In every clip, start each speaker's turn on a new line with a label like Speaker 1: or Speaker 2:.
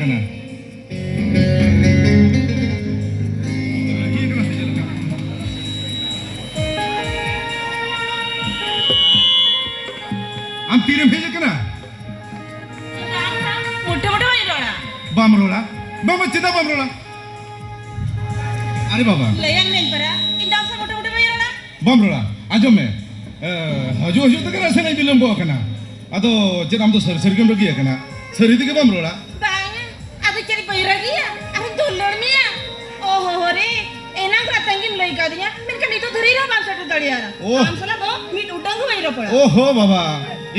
Speaker 1: kena. Am tiram bheja kena.
Speaker 2: मोठे-मोठे बैरोळा.
Speaker 1: Bamrola. Bama cita bamrola. Ari baba.
Speaker 2: लयंग नहीं परा. इंदाम से मोठे-मोठे बैरोळा.
Speaker 1: Bamrola. Ajo me. Haju tu kena senai bilang bawa kena. Atau cita am tu seri kan pergi ya kena. Seri tu ke bamrola.
Speaker 2: Bang, ada cari Bairagi ya. Aku dolor mia. Oh ho re. Enang ratangin loi kadinya. Mereka itu dhari rah bangsa tu tadi ara. Am salah do. Mit udang ko baro pora.
Speaker 1: Oh ho baba.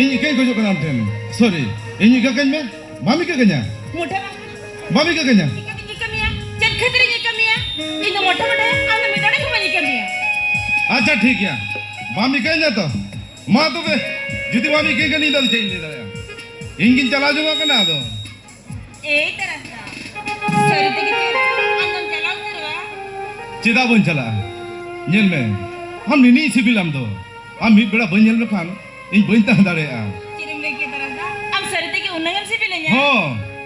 Speaker 1: Ini kan kau juga nanten. Sorry. Ini kan kan me. Mami ke kenya.
Speaker 2: मोठे
Speaker 1: Mami ke kenya.
Speaker 2: इकडे कमी आहे चल खतरी कमी आहे इथं मोठं मोठं आहे आम्ही मिटाडे कमी कमी आहे
Speaker 1: अच्छा ठीक है मामी कहीं जाता माँ तो बे जितनी मामी कहीं का नहीं दल चाहिए नहीं दल इंगिन चला जाऊंगा क्या ना तो
Speaker 2: ए तरह सॉरी तो किती अंदर चलाव करवा
Speaker 1: चिदा बन चला निल में हम नहीं सिबिल हम तो हम भी बड़ा बन निल में खानो इन बन तहाँ दारे आ
Speaker 2: चिरिंग के तरह दा हम सॉरी तो कि उन्नगन सिबिल है
Speaker 1: हो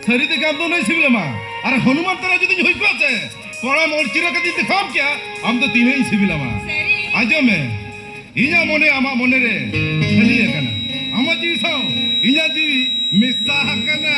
Speaker 1: सरी तो काम तो नहीं सिबिल माँ अरे हनुमान तरह जितनी हुई बात है पढ़ा मोर चिरा का दिन दिखाम क्या हम तो तीन ही सिबिल माँ आजो में इन्या मोने आमा मोने रे चलिए कना आमा जीवी साओ इन्या जीवी मिस्सा कना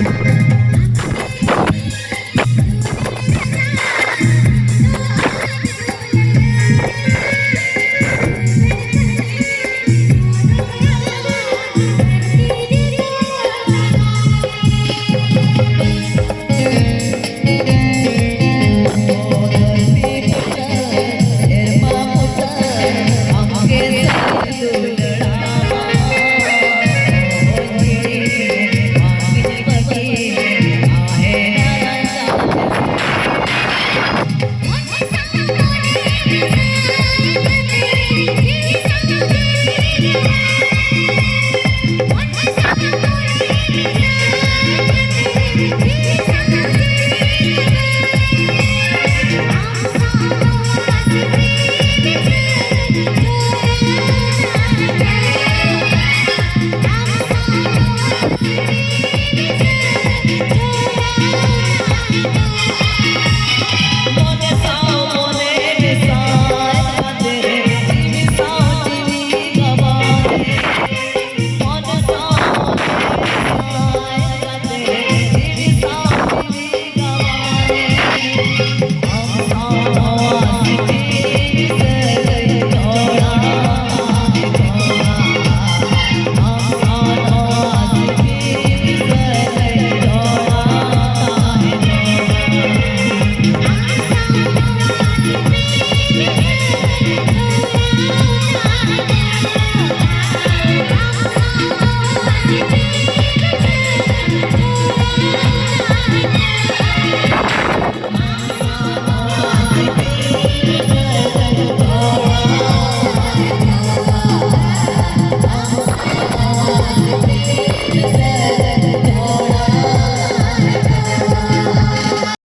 Speaker 1: ᱟᱢ